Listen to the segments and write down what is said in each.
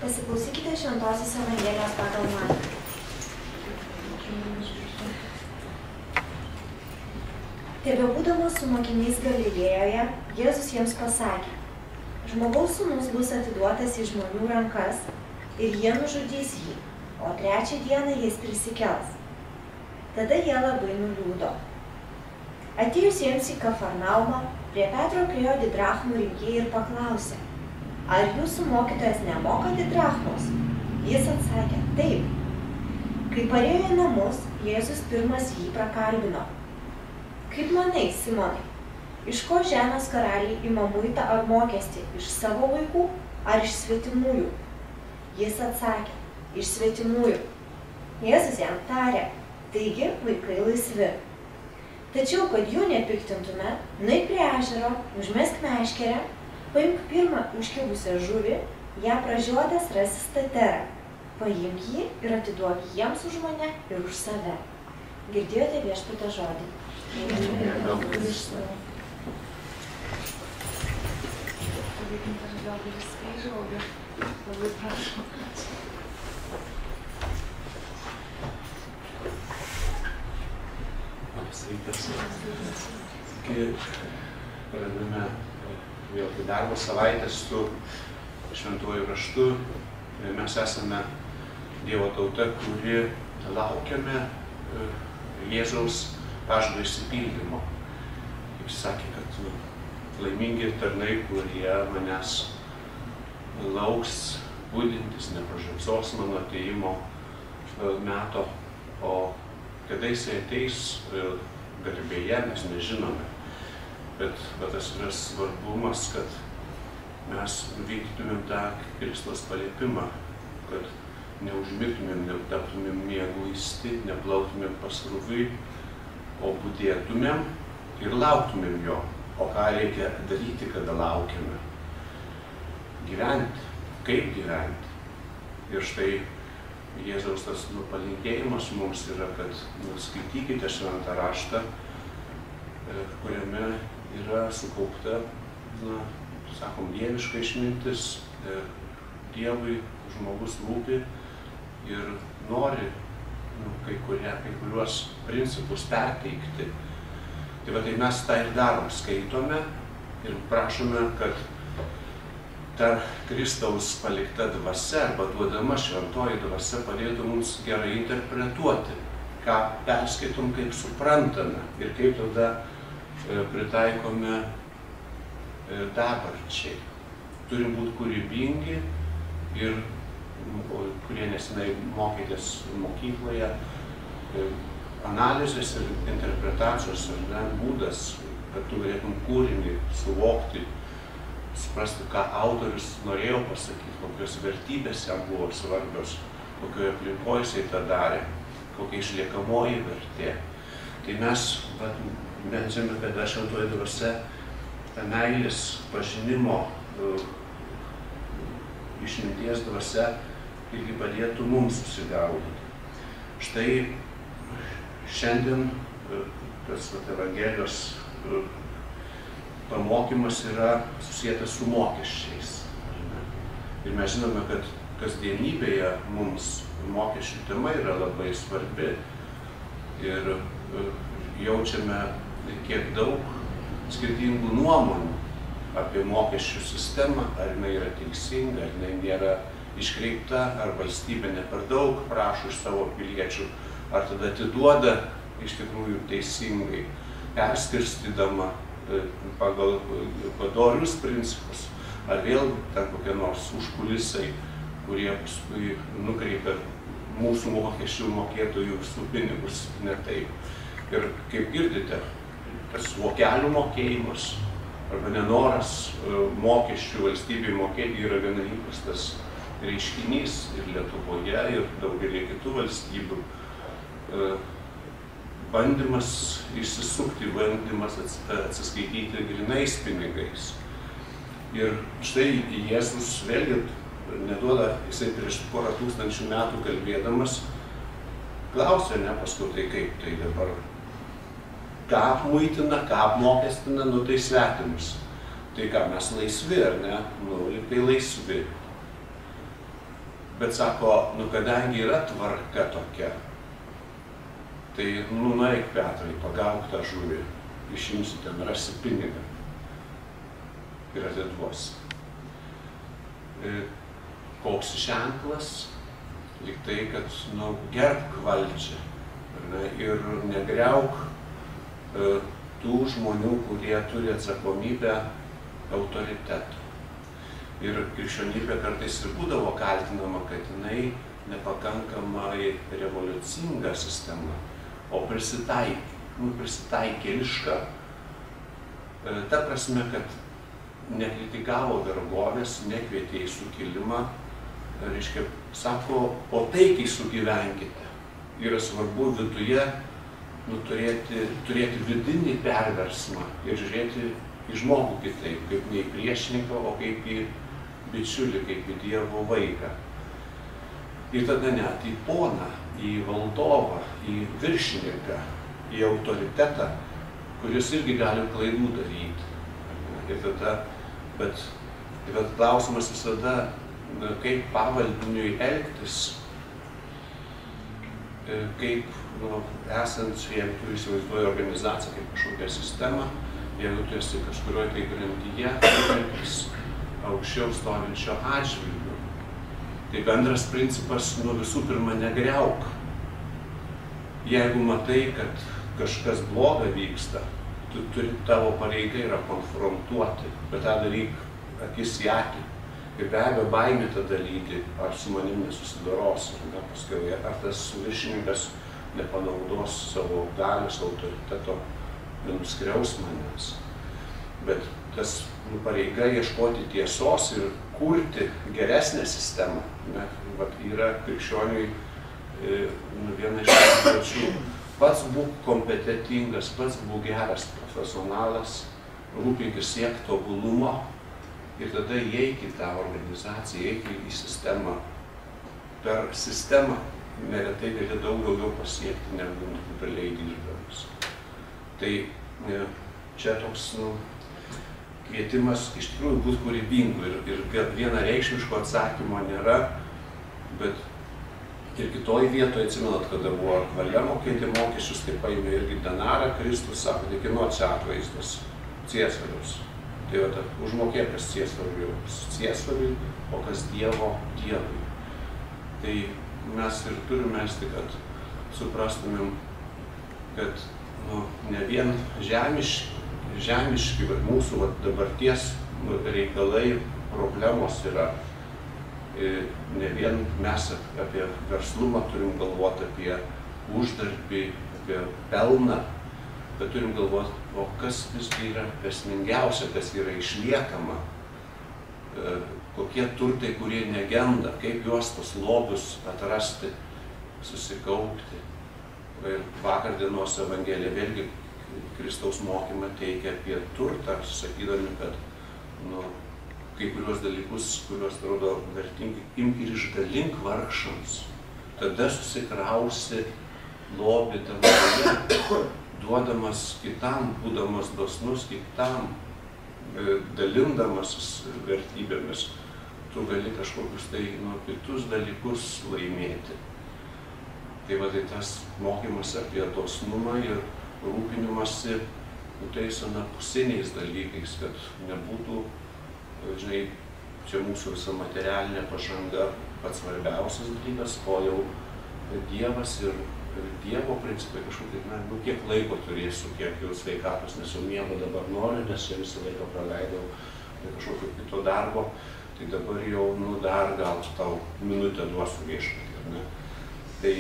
Pasiklausykite Šventosios Evangelijos pagal Matą. Tebebūdamas su mokiniais Galilėjoje, Jėzus jiems pasakė: Žmogaus sūnus bus atiduotas į žmonių rankas ir jie nužudys jį, o trečią dieną jis prisikels. Tada jie labai nuliūdo. Atėjus jiems į Kafarnaumą, prie Petro priėjo didrachmų rinkėjai ir paklausė: Ar jūsų mokytojas nemoka didrachmos? Jis atsakė: Taip. Kai parėjo į namus, Jėzus pirmas jį prakalbino: Kaip manai, Simonai, iš ko žemės karaliai ima muitą ar mokestį, iš savo vaikų ar iš svetimųjų? Jis atsakė: Iš svetimųjų. Jėzus jam tarė: Taigi vaikai laisvi. Tačiau, kad jų nepiktintume, nueik prie ežero, užmesk meškerę, paimk pirmą užkibusią žuvį, ją pražiodęs rasi staterą. Paimk jį ir atiduok jiems už mane ir už save. Girdėjote Viešpaties žodį? Sveikas. Kai pradame vėlgi darbo savaitės su šventuoju raštu, mes esame Dievo tauta, kuri laukiame Jėzaus pažado išsipildymo. Kaip sakė, kad laimingi tarnai, kurie manęs lauks budintis, nepražiopsos mano atėjimo meto, o kada jisai ateis garbėje, mes nežinome. Bet tas yra svarbumas, kad mes vykdytumėm tą Kristaus paliepimą, kad neužmigtumėm, netaptumėm mieguisti, neplautumėm pasroviui, o budėtumėm ir lauktumėm jo. O ką reikia daryti, kada laukiame? Gyventi. Kaip gyventi? Ir štai Jėzaus tas palinkėjimas mums yra, kad skaitykite šventą raštą, kuriame yra sukaupta, sakom, dieviška išmintis. Dievui žmogus rūpi ir nori kai kuriuos principus perteikti. Tai mes tą ir darom, skaitome ir prašome, kad ta Kristaus palikta dvasia arba duodama šventoji dvasia padėtų mums gerai interpretuoti, ką perskaitom, kaip suprantame ir kaip tada pritaikome dabarčiai. Turim būti kūrybingi ir kurie nesenai mokytės mokykloje, analizės ir interpretacijos būdas, kad tu galėtum kūrinį suvokti, suprasti, ką autorius norėjo pasakyti, kokios vertybės jam buvo svarbios, kokioje aplinkoje jisai tą darė, kokia išliekamoji vertė. Tai mes meldžiame, kad šventoji dvasia tą meilės pažinimo išminties dvasia irgi padėtų mums susigaudyti. Štai šiandien tas Evangelijos pamokymas yra susietas su mokesčiais. Ir mes žinome, kad kasdienybėje mums mokesčių tema yra labai svarbi. Ir jaučiame kiek daug skirtingų nuomonių apie mokesčių sistemą, ar jinai yra teisinga, ar jinai nėra iškreipta, ar valstybė ne per daug prašo iš savo piliečių, ar tada atiduoda iš tikrųjų teisingai, perskirstydama pagal padorius principus, ar vėl ten kokie nors užkulisai, kurie paskui nukreipia mūsų mokesčių mokėtojų visų pinigus ne taip. Ir kaip girdite, tas vokelių mokėjimas arba nenoras mokesčių valstybei mokėti yra gana įprastas reiškinys ir Lietuvoje, ir daugelį kitų valstybių. Bandymas išsisukti, bandymas atsiskaityti grynais pinigais. Ir štai Jėzus vėlgi neduoda, jisai prieš porą tūkstančių metų kalbėdamas, klausė, paskui tai kaip, tai dabar ką apmuitina, ką apmokestina, tai svetimus. Tai ką, mes laisvi, ar ne? Tai laisvi. Bet sako, kadangi yra tvarka tokia, tai nueik Petrai, pagauk tą žuvį, išimsi ten, rasi pinigą ir atiduosi. Koks ženklas, lyg tai, kad gerbk valdžią ir negriauk tų žmonių, kurie turi atsakomybę autoritetų. Ir krikščionybė kartais ir būdavo kaltinama, kad jinai nepakankamai revoliucinga sistema, o prisitaikėliška, ta prasme, kad nekritikavo vergovės, nekvietė į sukilimą, reiškia, sako, o taikiai sugyvenkite. Yra svarbu viduje turėti vidinį perversmą ir žiūrėti į žmogų kitaip, kaip ne į priešininką, o kaip į bičiulį, kaip į Dievo vaiką. Ir tada net į poną, į valdovą, į viršininką, į autoritetą, kuris irgi gali klaidų daryti. Ir tada, bet klausimas visada, kaip pavaldiniui elgtis, kaip esant, jeigu tu įsivaizduoji organizaciją kaip kažkokią sistemą, jeigu tu esi kažkurioje tai grandyje, elgtis aukščiau stovinčio atžvilgiu. Tai bendras principas, visų pirma, negriauk. Jeigu matai, kad kažkas bloga vyksta, tavo pareiga yra konfrontuoti, bet tą daryk akis į akį. Ir be abejo, baimė tada lydi, ar su manim nesusidoros, ar tas viršininkas nepanaudos savo galios, autoriteto, nenuskriaus manęs. Bet tas pareiga ieškoti tiesos ir kurti geresnę sistemą. Yra krikščioniui viena iš pačių. Pats būk kompetentingas, pats būk geras profesionalas, rūpinkis siek tobulumo ir tada įeik į tą organizaciją, įeik į sistemą. Per sistemą neretai gali daug daugiau pasiekti negu individualiai dirbdamas. Tai čia toks kvietimas iš tikrųjų būti kūrybingu ir vienareikšmiško atsakymo nėra, bet ir kitoj vietoje, atsimenat, kada buvo valia mokėti mokesčius, tai paėmė irgi denarą, Kristus sako, nekino čia atvaizdas Ciesoriaus. Tai užmokėk kas Ciesoriui, o kas Dievo Dievui. Tai mes ir turime melsti, kad suprastumėm, kad ne vien žemiški, bet mūsų dabarties reikalai, problemos yra. Ne vien mes apie verslumą turim galvoti, apie uždarbį, apie pelną, bet turim galvoti, o kas visgi yra esmingiausia, kas yra išliekama, kokie turtai, kurie negenda, kaip juos tos lobius atrasti, susikaupti. Ir vakar dienos Evangelija vėlgi Kristaus mokymą teikia apie turtą, sakydami, kad kai kuriuos dalykus, kuriuos atrodo vertingi, imk ir išdalink vargšams. Tada susikrausi lobį danguje, duodamas kitam, būdamas dosnus kitam, dalindamasis vertybėmis, tu gali kažkokius tai kitus dalykus laimėti. Tai tas mokymas apie dosnumą ir rūpinimąsi tais anapusiniais dalykais, kad nebūtų, žinai, čia mūsų visa materialinė pažanga pats svarbiausias dalykas, o jau Dievas ir Dievo principai kažkokie, kiek laiko turėsiu, kiek jau sveikatos, nes jau miego dabar noriu, nes čia visą laiką praleidau kažkokio kito darbo, tai dabar jau, dar gal tau minutę duosiu viešpatį, ar ne? Tai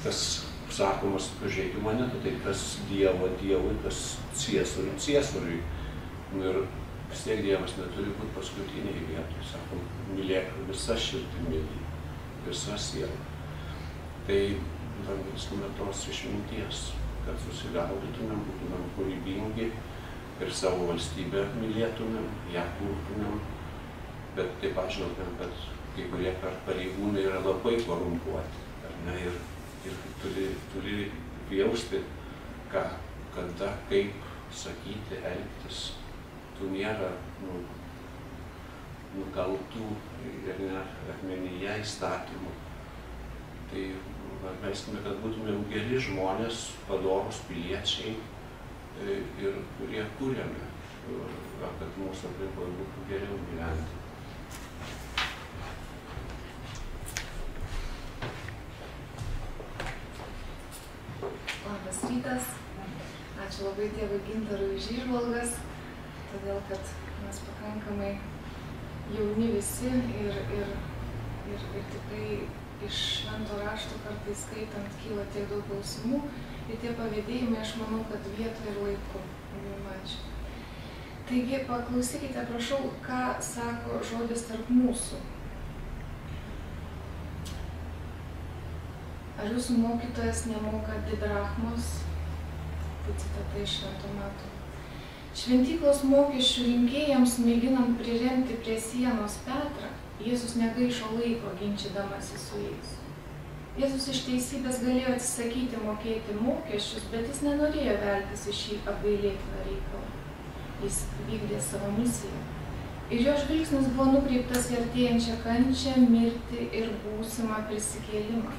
tas sakomas, pažiūrėk į mane, tai kas Dievo Dievui, kas Ciesoriui. Ir vis tiek Dievas neturi būti paskutiniai vietoj, sakom, mylėk visą širdį, visą sielą. Tai vanginsime tos išminties, kad susigaudytumėm, būtumėm kūrybingi ir savo valstybę mylėtumėm, ją kurtumėm, bet taip pat žinotumėm, kad kai kurie pareigūnai yra labai korumpuoti, ar ne, ir turi jausti, kada, kaip sakyti, elgtis. Tu nėra nukaltų ir net akmenyje įstatymų. Tai melskime, kad būtumėm geri žmonės, padorūs piliečiai ir kurie kuriame, kad mūsų aplinkoje būtų geriau gyventi. Labas rytas. Ačiū labai tėvui Gintarui už įžvalgas, todėl kad mes pakankamai jauni visi ir tikrai iš švento rašto kartais skaitant kyla tiek daug klausimų ir tie pavėdėjimai, aš manau, kad vietoje ir laiku. Ačiū. Taigi paklausykite, prašau, ką sako žodis tarp mūsų. Ar jūsų mokytojas nemoka didrachmos? Tai citata iš Švento Mato. Šventyklos mokesčių rinkėjams mėginant priremti prie sienos Petrą, Jėzus negaišo laiko ginčydamasi su jais. Jėzus iš teisybės galėjo atsisakyti mokėti mokesčius, bet jis nenorėjo veltis į šį apgailėtiną reikalą. Jis vykdė savo misiją. Ir jo žvilgsnis buvo nukreiptas į artėjančią kančią, mirtį ir būsimą prisikėlimą.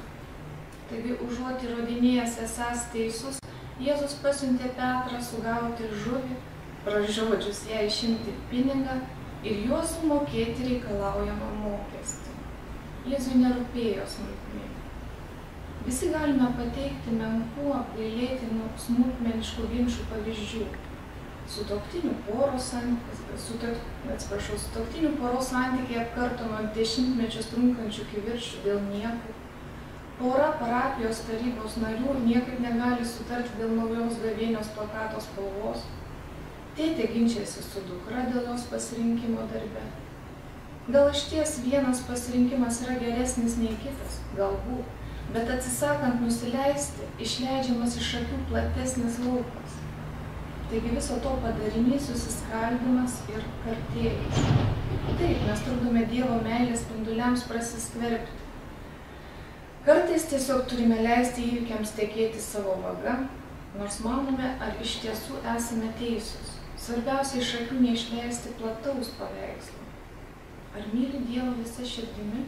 Taigi, užuot įrodinėjęs esąs teisus, Jėzus pasiuntė Petrą sugauti žuvį, pražiodžius ją išimti pinigą ir juo sumokėti reikalaujamą mokestį. Jėzui nerūpėjo smulkmė. Visi galime pateikti menkų, apgailėtinų, smulkmeniškų ginčų pavyzdžių. Sutuoktinių poros santykiai apkartoma dešimtmečius trunkančių kivirčų dėl niekų. Pora parapijos tarybos narių niekaip negali sutarti dėl naujos gavėnios plakato spalvos. Tėtė ginčiasi su dukra dėl jos pasirinkimo darbe. Gal išties vienas pasirinkimas yra geresnis nei kitas? Galbūt. Bet atsisakant nusileisti, išleidžiamas iš akių platesnis laukas. Taigi viso to padarinys susiskaldimas ir kartėjimas. Taip, mes trukdome Dievo meilės spinduliams prasiskverbti. Kartais tiesiog turime leisti įvykiams tekėti savo vaga, nors manome, ar iš tiesų esame teisūs. Svarbiausia iš akių neišleisti plataus paveikslo. Ar myli Dievą visą širdimi,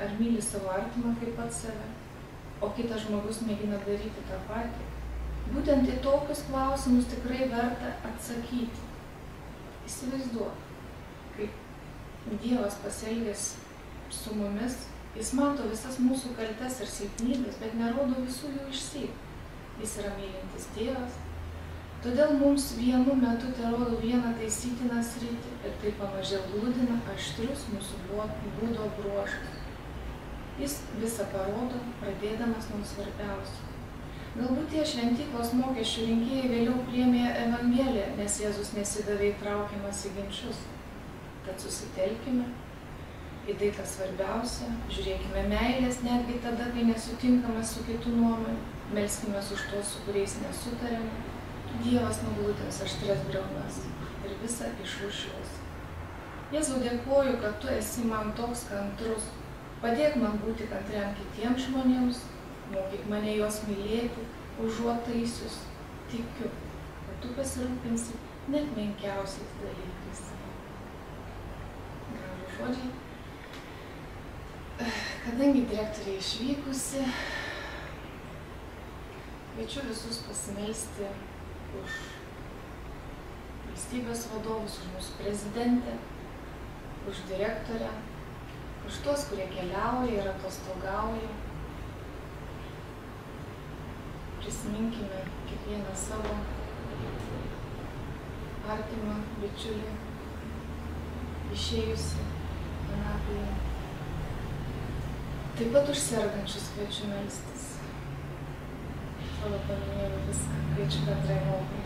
ar myli savo artimą kaip pats save, o kitas žmogus mėgina daryti tą patį. Būtent į tokius klausimus tikrai verta atsakyti. Įsivaizduok, kaip Dievas pasielgęs su mumis. Jis mato visas mūsų kaltes ir silpnybės, bet nerodo visų jų išsyk. Jis yra mylintis Dievas. Todėl mums vienu metu terodo vieną taisytiną sritį ir tai pamažėl gludina aštrius mūsų būdo bruožus. Jis visą parodo, pradėdamas nuo svarbiausių. Galbūt tie šventyklos mokesčių rinkėjai vėliau priėmė Evangeliją, nes Jėzus nesidavė įtraukiamas į ginčus. Tad susitelkime į tai, kas svarbiausia, žiūrėkime meilės netgi tada, kai nesutinkame su kitų nuomonė, melskimės už tuos, su kuriais nesutarėme. Dievas nugludins aštrias briaunas ir visą išrūšiuos. Jėzau, dėkoju, kad tu esi man toks kantrus. Padėk man būti kantriam kitiems žmonėms, mokyk mane juos mylėti, užuot taisius. Tikiu, kad tu pasirūpinsi net menkiausiais dalykais. Gražūs žodžiai. Kadangi direktorė išvykusi, kviečiu visus pasimelsti už valstybės vadovus, už mūsų prezidentę, už direktorę, už tuos, kurie keliauja ir atostogauja. Prisiminkime kiekvieną savo artimą bičiulį, išėjusi anapilin. Taip pat už sergančius kviečiu melstis. Atrodo, paminėjau viską, kviečiu bendrai maldą.